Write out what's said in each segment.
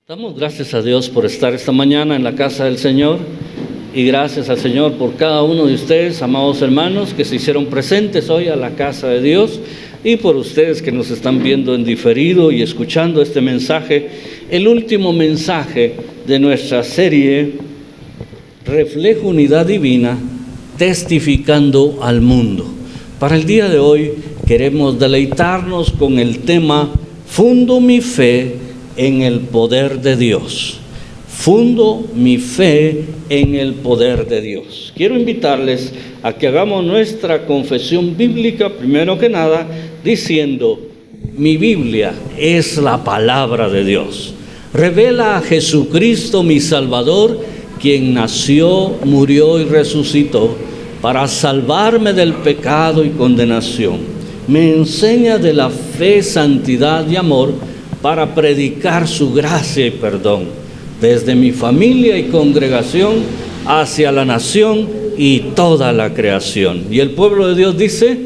Damos gracias a Dios por estar esta mañana en la casa del Señor y gracias al Señor por cada uno de ustedes, amados hermanos, que se hicieron presentes hoy a la casa de Dios y por ustedes que nos están viendo en diferido y escuchando este mensaje, el último mensaje de nuestra serie Reflejo Unidad Divina, testificando al mundo. Para el día de hoy queremos deleitarnos con el tema Fundo mi fe en el poder de Dios. Fundo mi fe en el poder de Dios. Quiero invitarles a que hagamos nuestra confesión bíblica, primero que nada, diciendo: mi Biblia es la palabra de Dios. Revela a Jesucristo, mi Salvador, quien nació, murió y resucitó para salvarme del pecado y condenación. Me enseña de la fe, santidad y amor para predicar su gracia y perdón, desde mi familia y congregación hacia la nación y toda la creación. Y el pueblo de Dios dice: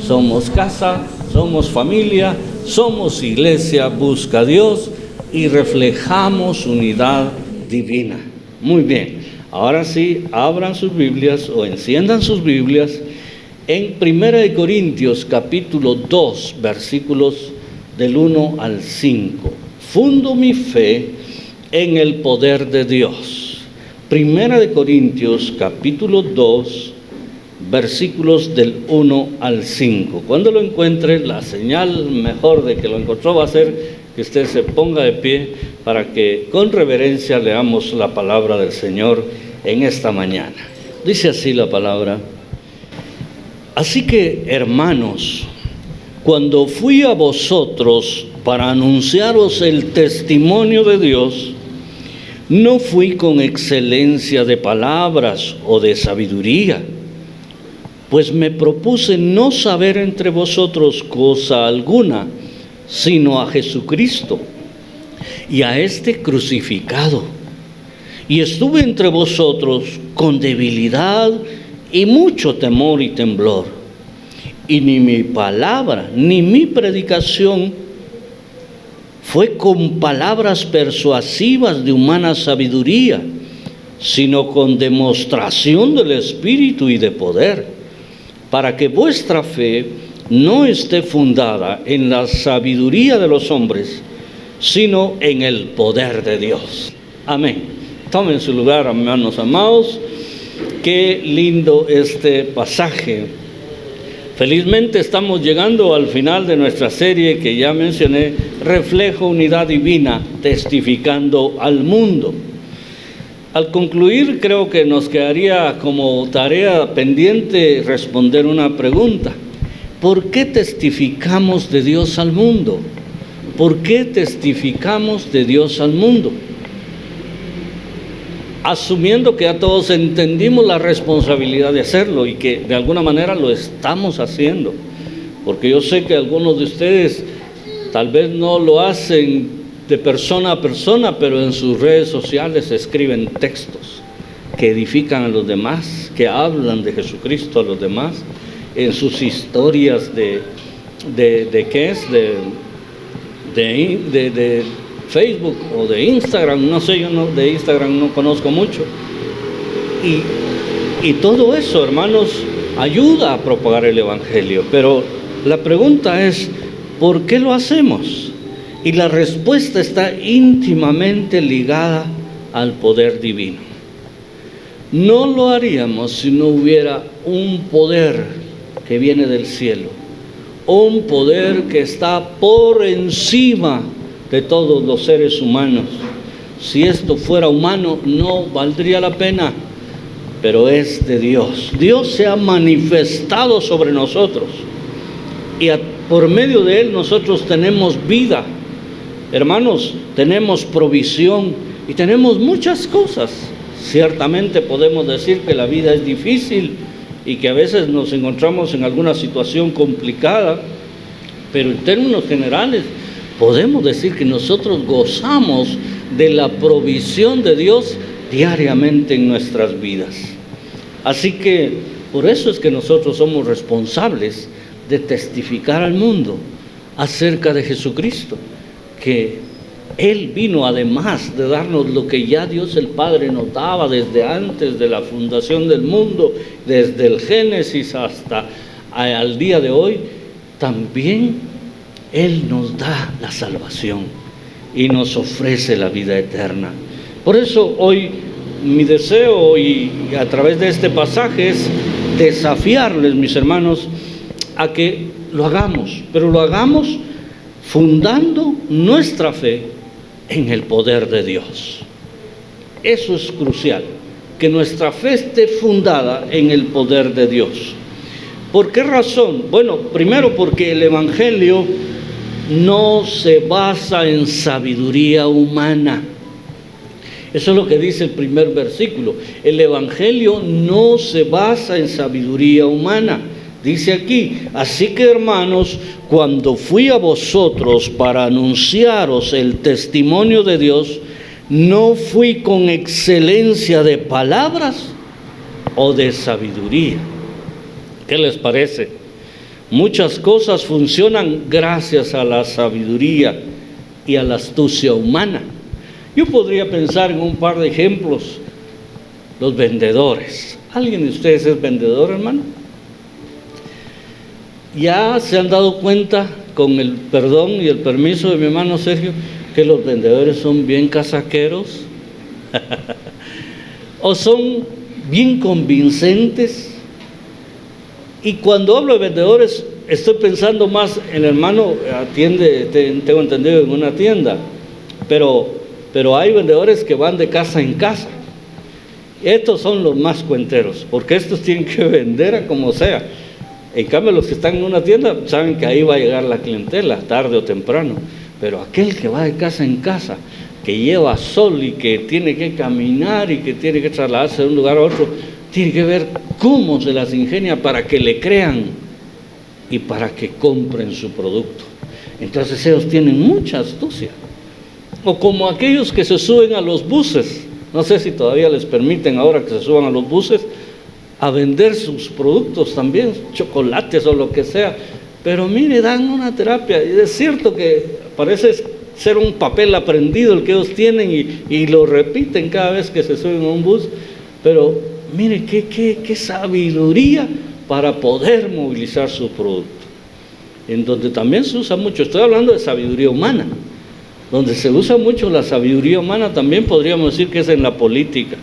somos casa, somos familia, somos iglesia, busca a Dios y reflejamos unidad divina. Muy bien, ahora sí, abran sus Biblias o enciendan sus Biblias en 1 Corintios capítulo 2, versículos del 1 al 5. Fundo mi fe en el poder de Dios. 1 Corintios capítulo 2, versículos del 1 al 5. Cuando lo encuentre, la señal mejor de que lo encontró va a ser que usted se ponga de pie para que con reverencia leamos la palabra del Señor en esta mañana. Dice así la palabra: así que, hermanos, cuando fui a vosotros para anunciaros el testimonio de Dios, no fui con excelencia de palabras o de sabiduría, pues me propuse no saber entre vosotros cosa alguna, sino a Jesucristo y a este crucificado. Y estuve entre vosotros con debilidad y mucho temor y temblor. Y ni mi palabra, ni mi predicación fue con palabras persuasivas de humana sabiduría, sino con demostración del Espíritu y de poder, para que vuestra fe no esté fundada en la sabiduría de los hombres, sino en el poder de Dios. Amén. Tomen su lugar, hermanos amados. Qué lindo este pasaje. Felizmente estamos llegando al final de nuestra serie que ya mencioné, Reflejo Unidad Divina, testificando al mundo. Al concluir, creo que nos quedaría como tarea pendiente responder una pregunta: ¿por qué testificamos de Dios al mundo? ¿Por qué testificamos de Dios al mundo? Asumiendo que ya todos entendimos la responsabilidad de hacerlo y que de alguna manera lo estamos haciendo, porque yo sé que algunos de ustedes tal vez no lo hacen de persona a persona, pero en sus redes sociales escriben textos que edifican a los demás, que hablan de Jesucristo a los demás, en sus historias de Facebook o de Instagram, no sé, de Instagram no conozco mucho, y todo eso, hermanos, ayuda a propagar el Evangelio. Pero la pregunta es: ¿por qué lo hacemos? Y la respuesta está íntimamente ligada al poder divino. No lo haríamos si no hubiera un poder que viene del cielo, un poder que está por encima de todos los seres humanos. Si esto fuera humano, no valdría la pena, pero es de Dios. Dios se ha manifestado sobre nosotros y por medio de Él nosotros tenemos vida. Hermanos, tenemos provisión y tenemos muchas cosas. Ciertamente podemos decir que la vida es difícil y que a veces nos encontramos en alguna situación complicada, pero en términos generales podemos decir que nosotros gozamos de la provisión de Dios diariamente en nuestras vidas. Así que por eso es que nosotros somos responsables de testificar al mundo acerca de Jesucristo, que Él vino además de darnos lo que ya Dios el Padre nos daba desde antes de la fundación del mundo, desde el Génesis hasta al día de hoy. También Él nos da la salvación y nos ofrece la vida eterna. Por eso hoy mi deseo y a través de este pasaje es desafiarles, mis hermanos, a que lo hagamos, pero lo hagamos fundando nuestra fe en el poder de Dios. Eso es crucial, que nuestra fe esté fundada en el poder de Dios. ¿Por qué razón? Bueno, primero porque el Evangelio no se basa en sabiduría humana. Eso es lo que dice el primer versículo. El Evangelio no se basa en sabiduría humana. Dice aquí: así que, hermanos, cuando fui a vosotros para anunciaros el testimonio de Dios, no fui con excelencia de palabras o de sabiduría. ¿Qué les parece? Muchas cosas funcionan gracias a la sabiduría y a la astucia humana. Yo podría pensar en un par de ejemplos. Los vendedores. ¿Alguien de ustedes es vendedor, hermano? ¿Ya se han dado cuenta, con el perdón y el permiso de mi hermano Sergio, que los vendedores son bien casaqueros? ¿O son bien convincentes? Y cuando hablo de vendedores, estoy pensando más en el hermano atiende, tengo entendido, en una tienda, pero hay vendedores que van de casa en casa. Estos son los más cuenteros, porque estos tienen que vender a como sea. En cambio, los que están en una tienda saben que ahí va a llegar la clientela, tarde o temprano. Pero aquel que va de casa en casa, que lleva sol y que tiene que caminar y que tiene que trasladarse de un lugar a otro, tiene que ver cómo se las ingenia para que le crean y para que compren su producto. Entonces ellos tienen mucha astucia. O como aquellos que se suben a los buses, no sé si todavía les permiten ahora que se suban a los buses, a vender sus productos también, chocolates o lo que sea, pero mire, dan una terapia. Y es cierto que parece ser un papel aprendido el que ellos tienen y lo repiten cada vez que se suben a un bus, pero mire qué sabiduría para poder movilizar su producto. En donde también se usa mucho, estoy hablando de sabiduría humana, donde se usa mucho la sabiduría humana también podríamos decir que es en la política.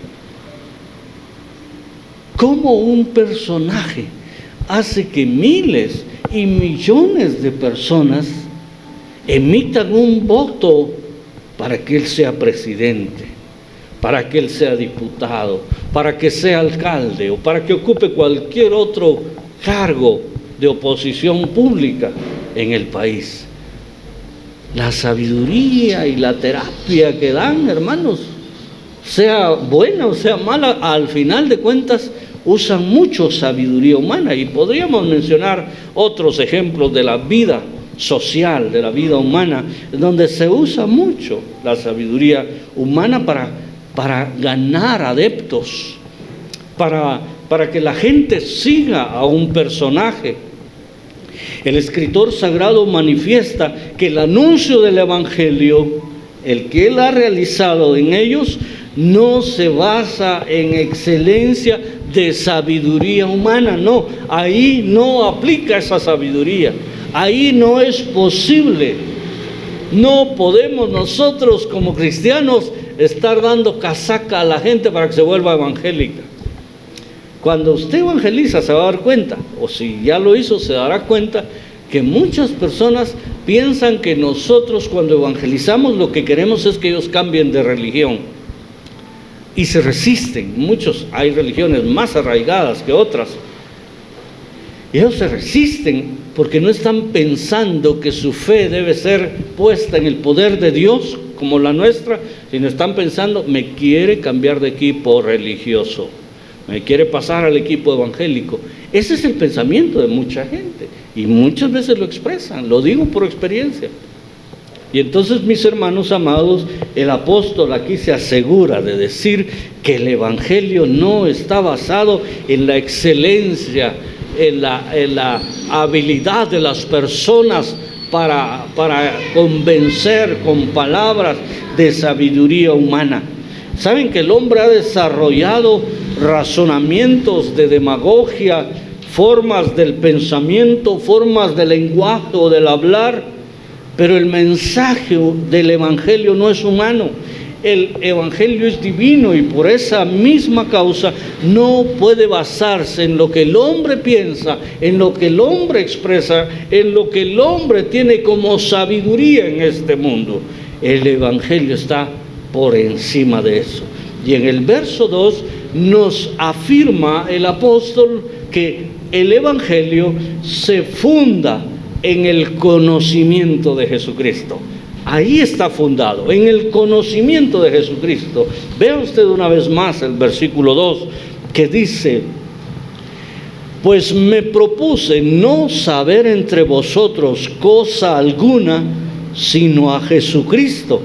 ¿Cómo un personaje hace que miles y millones de personas emitan un voto para que él sea presidente, para que él sea diputado, para que sea alcalde o para que ocupe cualquier otro cargo de oposición pública en el país? La sabiduría y la terapia que dan, hermanos, sea buena o sea mala, al final de cuentas usan mucho sabiduría humana. Y podríamos mencionar otros ejemplos de la vida social, de la vida humana, donde se usa mucho la sabiduría humana para ganar adeptos, para que la gente siga a un personaje. El escritor sagrado manifiesta que el anuncio del Evangelio, el que él ha realizado en ellos, no se basa en excelencia de sabiduría humana, no, ahí no aplica esa sabiduría, ahí no es posible. No podemos nosotros como cristianos estar dando casaca a la gente para que se vuelva evangélica. Cuando usted evangeliza se va a dar cuenta, o si ya lo hizo se dará cuenta, que muchas personas piensan que nosotros cuando evangelizamos lo que queremos es que ellos cambien de religión. Y se resisten. Muchos, hay religiones más arraigadas que otras. Y ellos se resisten porque no están pensando que su fe debe ser puesta en el poder de Dios como la nuestra, sino están pensando, me quiere cambiar de equipo religioso, me quiere pasar al equipo evangélico. Ese es el pensamiento de mucha gente y muchas veces lo expresan, lo digo por experiencia. Y entonces, mis hermanos amados, el apóstol aquí se asegura de decir que el Evangelio no está basado en la excelencia, en la habilidad de las personas para convencer con palabras de sabiduría humana. Saben que el hombre ha desarrollado razonamientos de demagogia, formas del pensamiento, formas del lenguaje o del hablar, pero el mensaje del Evangelio no es humano. El Evangelio es divino y por esa misma causa no puede basarse en lo que el hombre piensa, en lo que el hombre expresa, en lo que el hombre tiene como sabiduría en este mundo. El Evangelio está por encima de eso. Y en el verso 2 nos afirma el apóstol que el Evangelio se funda en el conocimiento de Jesucristo. Ahí está fundado, en el conocimiento de Jesucristo. Vea usted una vez más el versículo 2 que dice: pues me propuse no saber entre vosotros cosa alguna, sino a Jesucristo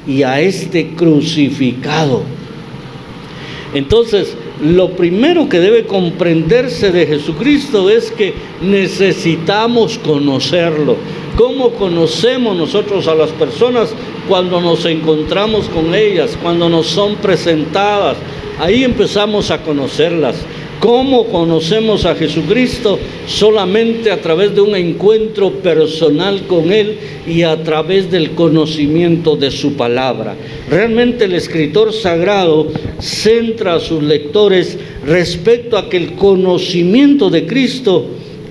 y a este crucificado. Entonces, lo primero que debe comprenderse de Jesucristo es que necesitamos conocerlo. ¿Cómo conocemos nosotros a las personas? Cuando nos encontramos con ellas, cuando nos son presentadas. Ahí empezamos a conocerlas. ¿Cómo conocemos a Jesucristo? Solamente a través de un encuentro personal con Él y a través del conocimiento de su palabra. Realmente el escritor sagrado centra a sus lectores respecto a que el conocimiento de Cristo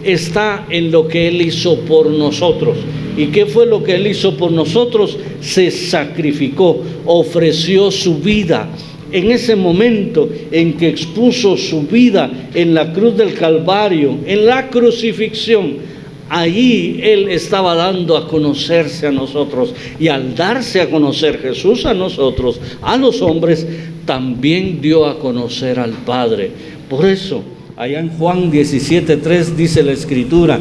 está en lo que Él hizo por nosotros. ¿Y qué fue lo que Él hizo por nosotros? Se sacrificó, ofreció su vida. En ese momento en que expuso su vida en la cruz del Calvario, en la crucifixión, ahí Él estaba dando a conocerse a nosotros. Y al darse a conocer Jesús a nosotros, a los hombres, también dio a conocer al Padre. Por eso, allá en Juan 17:3 dice la Escritura: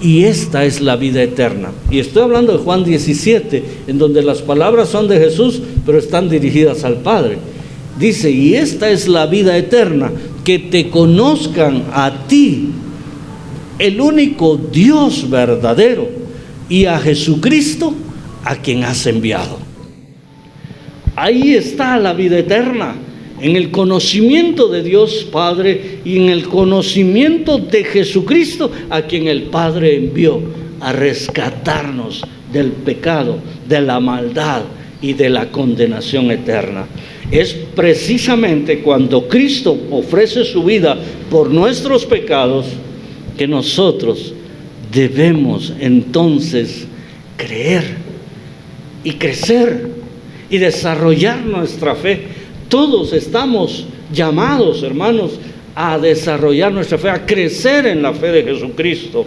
y esta es la vida eterna. Y estoy hablando de Juan 17, en donde las palabras son de Jesús, pero están dirigidas al Padre. Dice: y esta es la vida eterna, que te conozcan a ti, el único Dios verdadero, y a Jesucristo, a quien has enviado. Ahí está la vida eterna, en el conocimiento de Dios Padre y en el conocimiento de Jesucristo, a quien el Padre envió a rescatarnos del pecado, de la maldad y de la condenación eterna. Es precisamente cuando Cristo ofrece su vida por nuestros pecados que nosotros debemos entonces creer y crecer y desarrollar nuestra fe. Todos estamos llamados, hermanos, a desarrollar nuestra fe, a crecer en la fe de Jesucristo,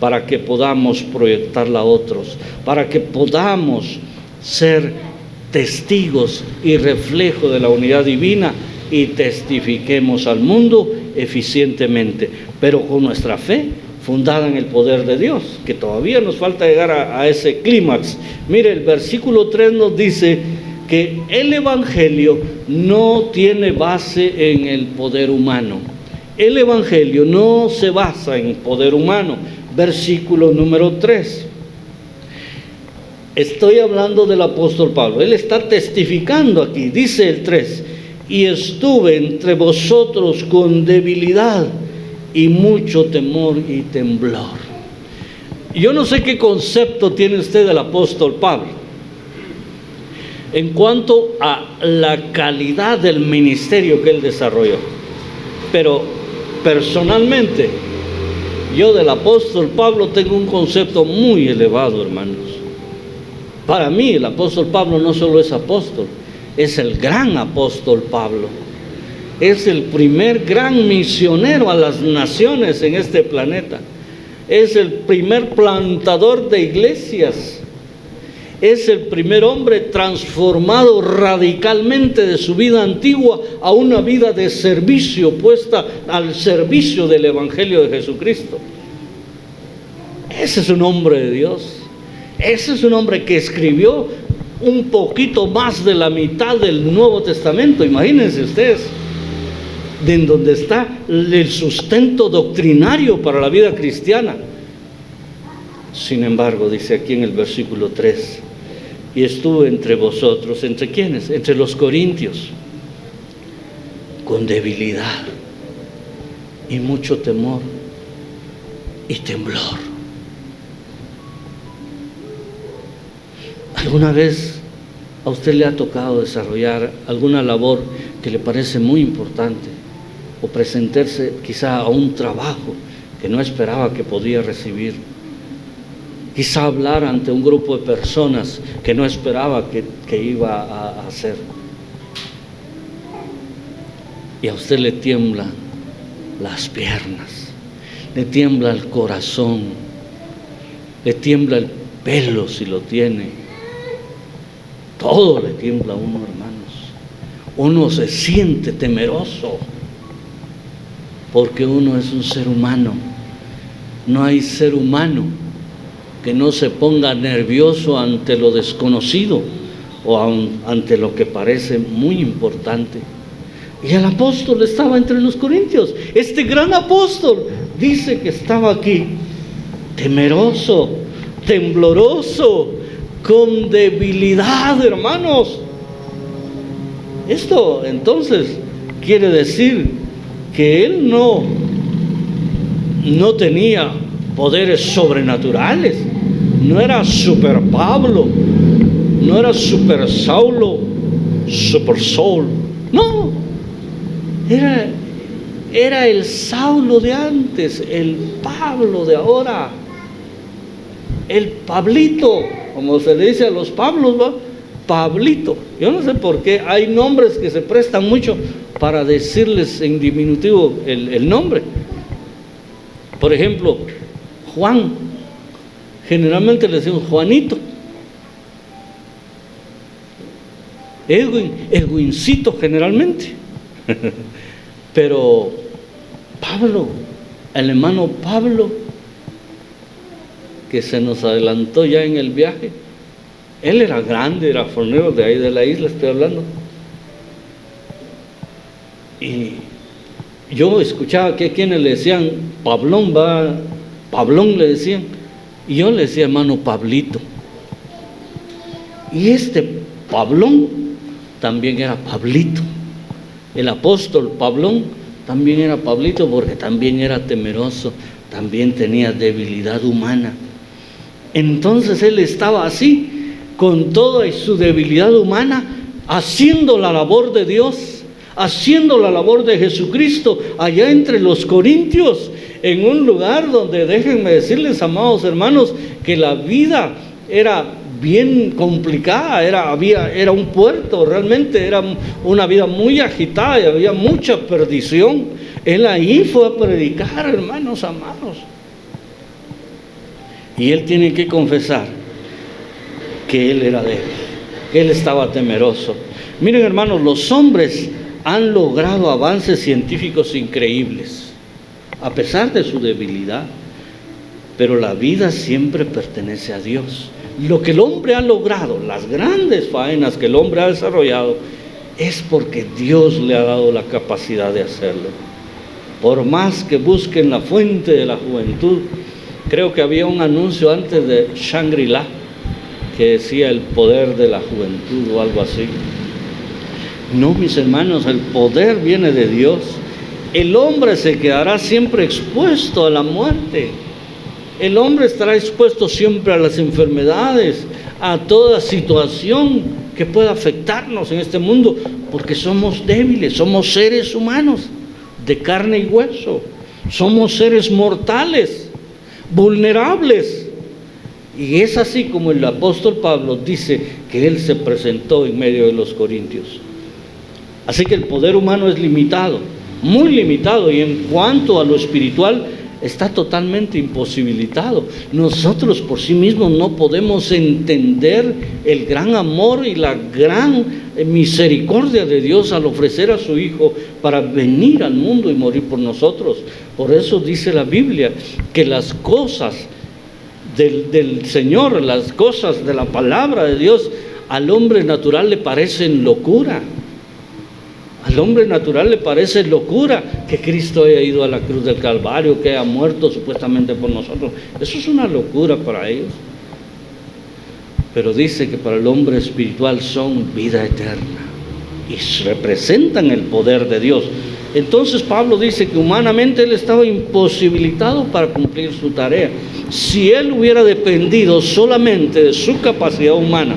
para que podamos proyectarla a otros, para que podamos ser testigos y reflejo de la unidad divina y testifiquemos al mundo eficientemente, pero con nuestra fe fundada en el poder de Dios, que todavía nos falta llegar a ese clímax. Mire, el versículo 3 nos dice que el Evangelio no tiene base en el poder humano. El Evangelio no se basa en poder humano. Versículo número 3. Estoy hablando del apóstol Pablo. Él está testificando aquí. Dice el 3: y estuve entre vosotros con debilidad y mucho temor y temblor. Yo no sé qué concepto tiene usted del apóstol Pablo en cuanto a la calidad del ministerio que él desarrolló, pero personalmente yo del apóstol Pablo tengo un concepto muy elevado, hermanos. Para mí el apóstol Pablo no solo es apóstol, es el gran apóstol Pablo. Es el primer gran misionero a las naciones en este planeta. Es el primer plantador de iglesias. Es el primer hombre transformado radicalmente de su vida antigua a una vida de servicio, puesta al servicio del Evangelio de Jesucristo. Ese es un hombre de Dios. Ese es un hombre que escribió un poquito más de la mitad del Nuevo Testamento. Imagínense ustedes, de en donde está el sustento doctrinario para la vida cristiana. Sin embargo, dice aquí en el versículo 3, y estuvo entre vosotros, ¿entre quiénes? Entre los corintios, con debilidad y mucho temor y temblor. ¿Alguna vez a usted le ha tocado desarrollar alguna labor que le parece muy importante, o presentarse quizá a un trabajo que no esperaba que podía recibir? Quizá hablar ante un grupo de personas que no esperaba que iba a hacer. Y a usted le tiemblan las piernas, le tiembla el corazón, le tiembla el pelo si lo tiene. Todo le tiembla a uno, hermanos. Uno se siente temeroso porque uno es un ser humano. No hay ser humano que no se ponga nervioso ante lo desconocido o ante lo que parece muy importante. Y el apóstol estaba entre los corintios. Este gran apóstol dice que estaba aquí, temeroso, tembloroso, con debilidad, hermanos. Esto entonces quiere decir que él no tenía poderes sobrenaturales. No era super Pablo, no era super Saulo, super Saul. No, era el Saulo de antes, el Pablo de ahora, el Pablito, como se le dice a los Pablos, ¿va? Pablito. Yo no sé por qué hay nombres que se prestan mucho para decirles en diminutivo el nombre. Por ejemplo, Juan, generalmente le decimos Juanito. Edwincito generalmente. Pero Pablo, el hermano Pablo, que se nos adelantó ya en el viaje, él era grande, era fornero de ahí de la isla, estoy hablando. Y yo escuchaba que quienes le decían Pablón, Pablón le decían, y yo le decía hermano Pablito. Y este Pablón también era Pablito. El apóstol Pablón también era Pablito, porque también era temeroso, también tenía debilidad humana. Entonces él estaba así, con toda su debilidad humana, haciendo la labor de Dios, haciendo la labor de Jesucristo, allá entre los corintios, en un lugar donde, déjenme decirles, amados hermanos, que la vida era bien complicada, era un puerto, realmente era una vida muy agitada y había mucha perdición. Él ahí fue a predicar, hermanos amados. Y él tiene que confesar que él era débil, que él estaba temeroso. Miren, hermanos, los hombres han logrado avances científicos increíbles, a pesar de su debilidad, pero la vida siempre pertenece a Dios. Lo que el hombre ha logrado, las grandes faenas que el hombre ha desarrollado, es porque Dios le ha dado la capacidad de hacerlo. Por más que busquen la fuente de la juventud, creo que había un anuncio antes de Shangri-La que decía el poder de la juventud o algo así. No, mis hermanos, el poder viene de Dios. El hombre se quedará siempre expuesto a la muerte. El hombre estará expuesto siempre a las enfermedades, a toda situación que pueda afectarnos en este mundo, porque somos débiles, somos seres humanos de carne y hueso, somos seres mortales, vulnerables. Y es así como el apóstol Pablo dice que él se presentó en medio de los corintios. Así que el poder humano es limitado, muy limitado, y en cuanto a lo espiritual está totalmente imposibilitado. Nosotros por sí mismos no podemos entender el gran amor y la gran misericordia de Dios al ofrecer a su Hijo para venir al mundo y morir por nosotros. Por eso dice la Biblia que las cosas del Señor, las cosas de la palabra de Dios, al hombre natural le parecen locura. Al hombre natural le parece locura que Cristo haya ido a la cruz del Calvario, que haya muerto supuestamente por nosotros. Eso es una locura para ellos. Pero dice que para el hombre espiritual son vida eterna y representan el poder de Dios. Entonces Pablo dice que humanamente él estaba imposibilitado para cumplir su tarea. Si él hubiera dependido solamente de su capacidad humana,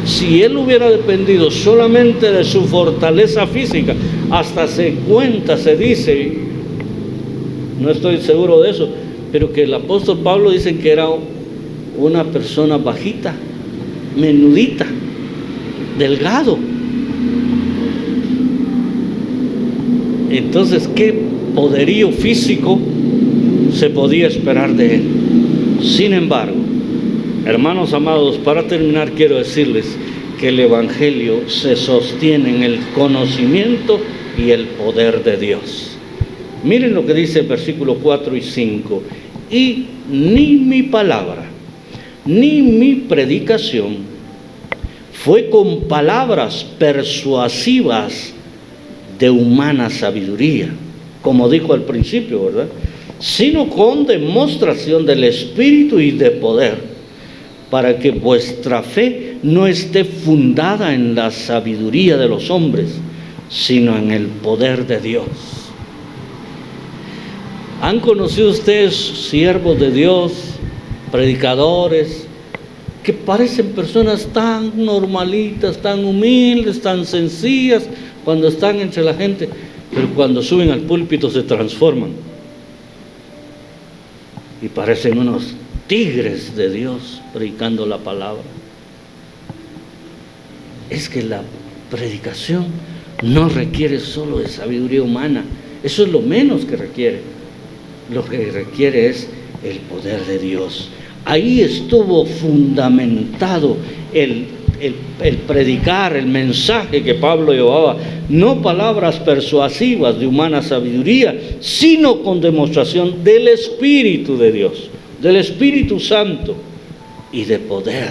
si él hubiera dependido solamente de su fortaleza física, hasta se cuenta, se dice, no estoy seguro de eso, pero que el apóstol Pablo dice que era una persona bajita, menudita, delgado. Entonces, ¿qué poderío físico se podía esperar de él? Sin embargo, hermanos amados, para terminar quiero decirles que el Evangelio se sostiene en el conocimiento y el poder de Dios. Miren lo que dice el versículo 4 y 5. Y ni mi palabra, ni mi predicación fue con palabras persuasivas de humana sabiduría, como dijo al principio, ¿verdad? Sino con demostración del Espíritu y de poder, para que vuestra fe no esté fundada en la sabiduría de los hombres, sino en el poder de Dios. ¿Han conocido ustedes siervos de Dios, predicadores, que parecen personas tan normalitas, tan humildes, tan sencillas cuando están entre la gente, pero cuando suben al púlpito se transforman y parecen unos tigres de Dios predicando la palabra? Es que la predicación no requiere solo de sabiduría humana, eso es lo menos que requiere. Lo que requiere es el poder de Dios. Ahí estuvo fundamentado el predicar, el mensaje que Pablo llevaba, no palabras persuasivas de humana sabiduría, sino con demostración del Espíritu de Dios, del Espíritu Santo y de poder.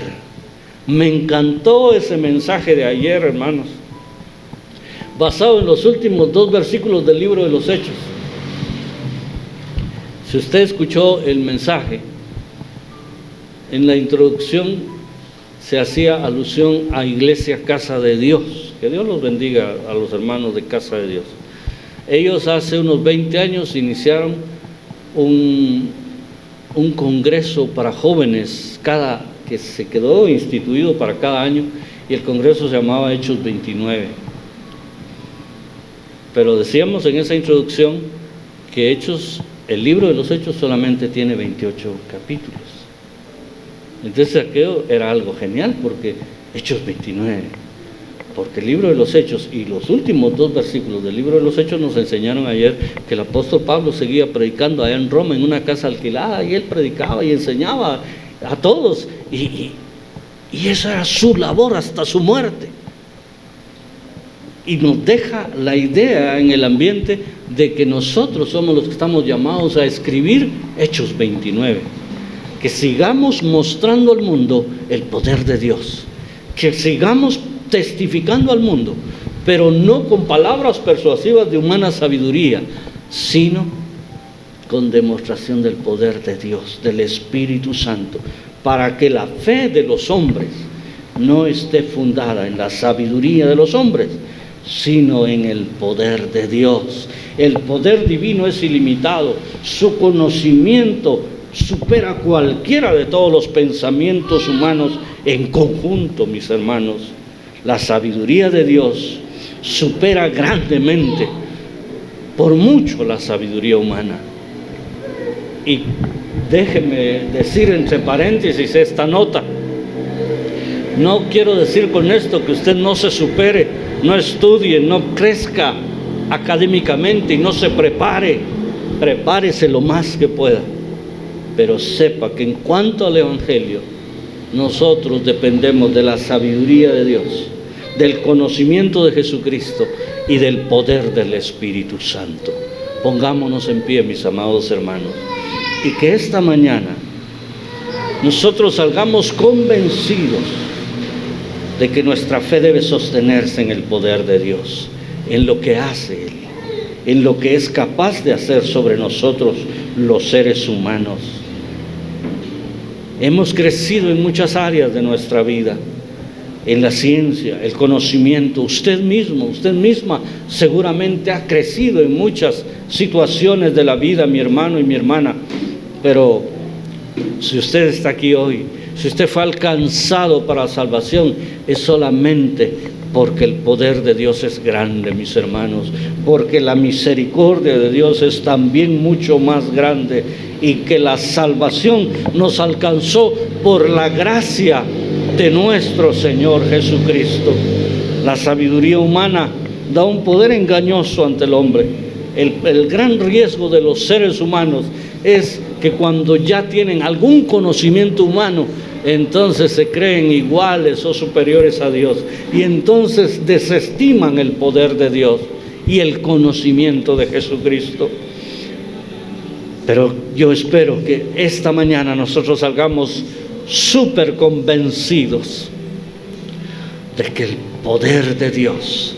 Me encantó ese mensaje de ayer, hermanos, basado en los últimos 2 versículos del libro de los Hechos. Si usted escuchó el mensaje, en la introducción se hacía alusión a Iglesia Casa de Dios. Que Dios los bendiga a los hermanos de Casa de Dios. Ellos hace unos 20 años iniciaron un congreso para jóvenes, que se quedó instituido para cada año, y el congreso se llamaba Hechos 29. Pero decíamos en esa introducción que el libro de los Hechos solamente tiene 28 capítulos. Entonces aquello era algo genial, porque Hechos 29, porque el libro de los Hechos y los últimos 2 versículos del libro de los Hechos nos enseñaron ayer que el apóstol Pablo seguía predicando allá en Roma en una casa alquilada, y él predicaba y enseñaba a todos, y esa era su labor hasta su muerte. Y nos deja la idea en el ambiente de que nosotros somos los que estamos llamados a escribir Hechos 29. Que sigamos mostrando al mundo el poder de Dios, que sigamos testificando al mundo, pero no con palabras persuasivas de humana sabiduría, sino con demostración del poder de Dios, del Espíritu Santo, para que la fe de los hombres no esté fundada en la sabiduría de los hombres, sino en el poder de Dios. El poder divino es ilimitado, su conocimiento supera cualquiera de todos los pensamientos humanos en conjunto, mis hermanos. La sabiduría de Dios supera grandemente, por mucho, la sabiduría humana. Y déjeme decir entre paréntesis esta nota. No quiero decir con esto que usted no se supere, no estudie, no crezca académicamente y no se prepare. Prepárese lo más que pueda. Pero sepa que en cuanto al Evangelio, nosotros dependemos de la sabiduría de Dios, del conocimiento de Jesucristo y del poder del Espíritu Santo. Pongámonos en pie, mis amados hermanos, y que esta mañana nosotros salgamos convencidos de que nuestra fe debe sostenerse en el poder de Dios. en lo que hace Él, en lo que es capaz de hacer sobre nosotros los seres humanos. Hemos crecido en muchas áreas de nuestra vida, en la ciencia, el conocimiento. Usted mismo, usted misma seguramente ha crecido en muchas situaciones de la vida, mi hermano y mi hermana. Pero si usted está aquí hoy, si usted fue alcanzado para la salvación, es solamente porque el poder de Dios es grande, mis hermanos, porque la misericordia de Dios es también mucho más grande, y que la salvación nos alcanzó por la gracia de nuestro Señor Jesucristo. La sabiduría humana da un poder engañoso ante el hombre. El gran riesgo de los seres humanos es que cuando ya tienen algún conocimiento humano, entonces se creen iguales o superiores a Dios, y entonces desestiman el poder de Dios y el conocimiento de Jesucristo. Pero yo espero que esta mañana nosotros salgamos súper convencidos de que el poder de Dios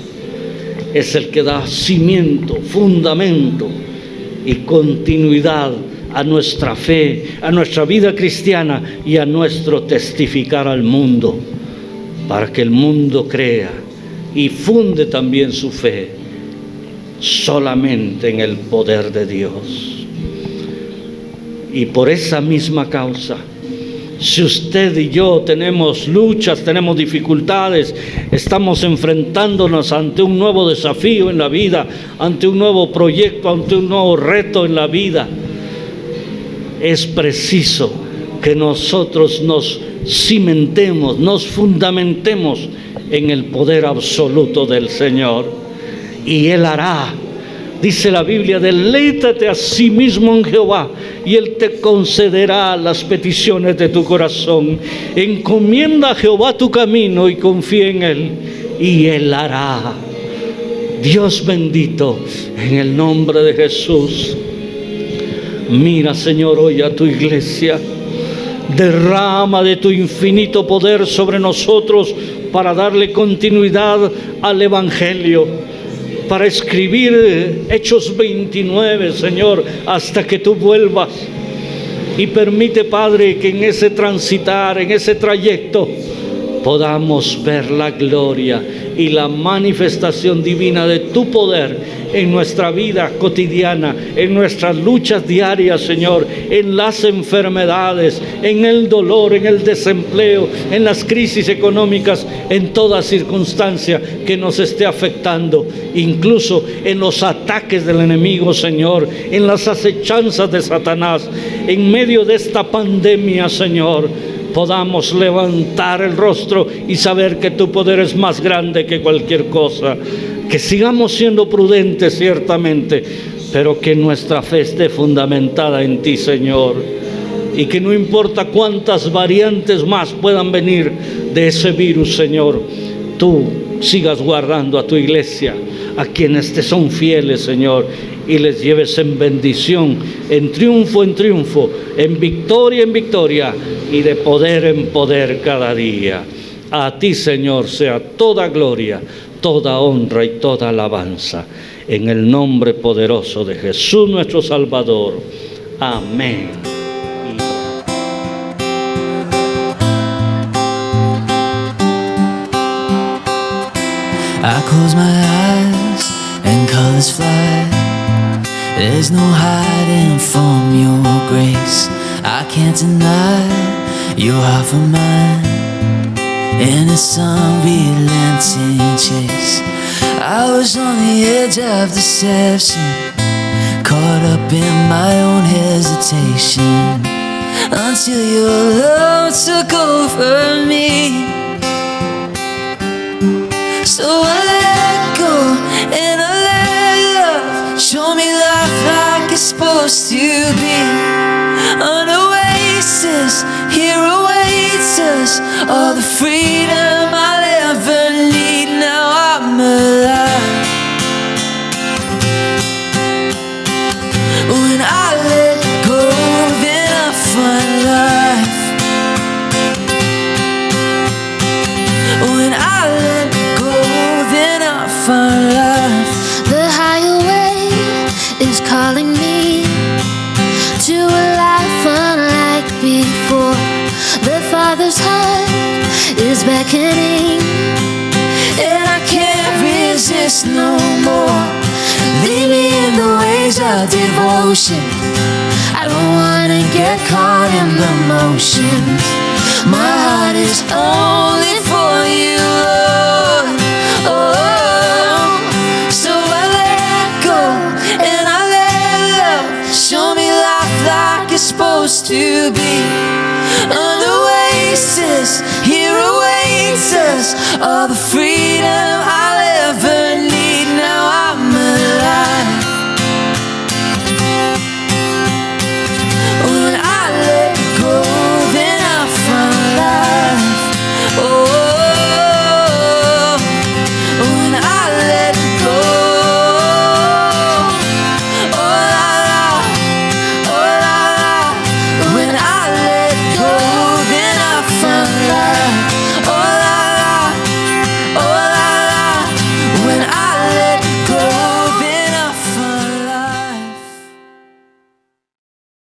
es el que da cimiento, fundamento y continuidad a nuestra fe, a nuestra vida cristiana y a nuestro testificar al mundo, para que el mundo crea y funde también su fe solamente en el poder de Dios. Y por esa misma causa, si usted y yo tenemos luchas, tenemos dificultades, estamos enfrentándonos ante un nuevo desafío en la vida, ante un nuevo proyecto, ante un nuevo reto en la vida, es preciso que nosotros nos cimentemos, nos fundamentemos en el poder absoluto del Señor, y Él hará. Dice la Biblia: deleítate a sí mismo en Jehová y Él te concederá las peticiones de tu corazón. Encomienda a Jehová tu camino y confía en Él, y Él hará. Dios bendito, en el nombre de Jesús. Mira, Señor, hoy a tu iglesia. Derrama de tu infinito poder sobre nosotros para darle continuidad al Evangelio, para escribir Hechos 29, Señor, hasta que tú vuelvas. Y permite, Padre, que en ese transitar, en ese trayecto, podamos ver la gloria y la manifestación divina de tu poder en nuestra vida cotidiana, en nuestras luchas diarias, Señor, en las enfermedades, en el dolor, en el desempleo, en las crisis económicas, en toda circunstancia que nos esté afectando, incluso en los ataques del enemigo, Señor, en las acechanzas de Satanás, en medio de esta pandemia, Señor, podamos levantar el rostro y saber que tu poder es más grande que cualquier cosa. Que sigamos siendo prudentes, ciertamente, pero que nuestra fe esté fundamentada en ti, Señor, y que no importa cuántas variantes más puedan venir de ese virus, Señor, tú sigas guardando a tu iglesia, a quienes te son fieles, Señor, y les lleves en bendición, en triunfo, en victoria, y de poder en poder cada día. A ti, Señor, sea toda gloria, toda honra y toda alabanza, en el nombre poderoso de Jesús nuestro Salvador. Amén. I close my eyes and colors fly. There's no hiding from your grace. I can't deny your heart for mine. In a unrelenting chase, I was on the edge of deception, caught up in my own hesitation, until your love took over me. So I let go and I let love show me life like it's supposed to be. An oasis here awaits us, all the freedom I'll ever need. Now I'm alive. When I let go, then I find life. When I let go, then I find life. is beckoning, and I can't resist no more. Lead me in the ways of devotion. I don't wanna get caught in the motions. My heart is only for you, Lord. Oh, so I let go and I let love show me life like it's supposed to be. An oasis here awaits us, all the free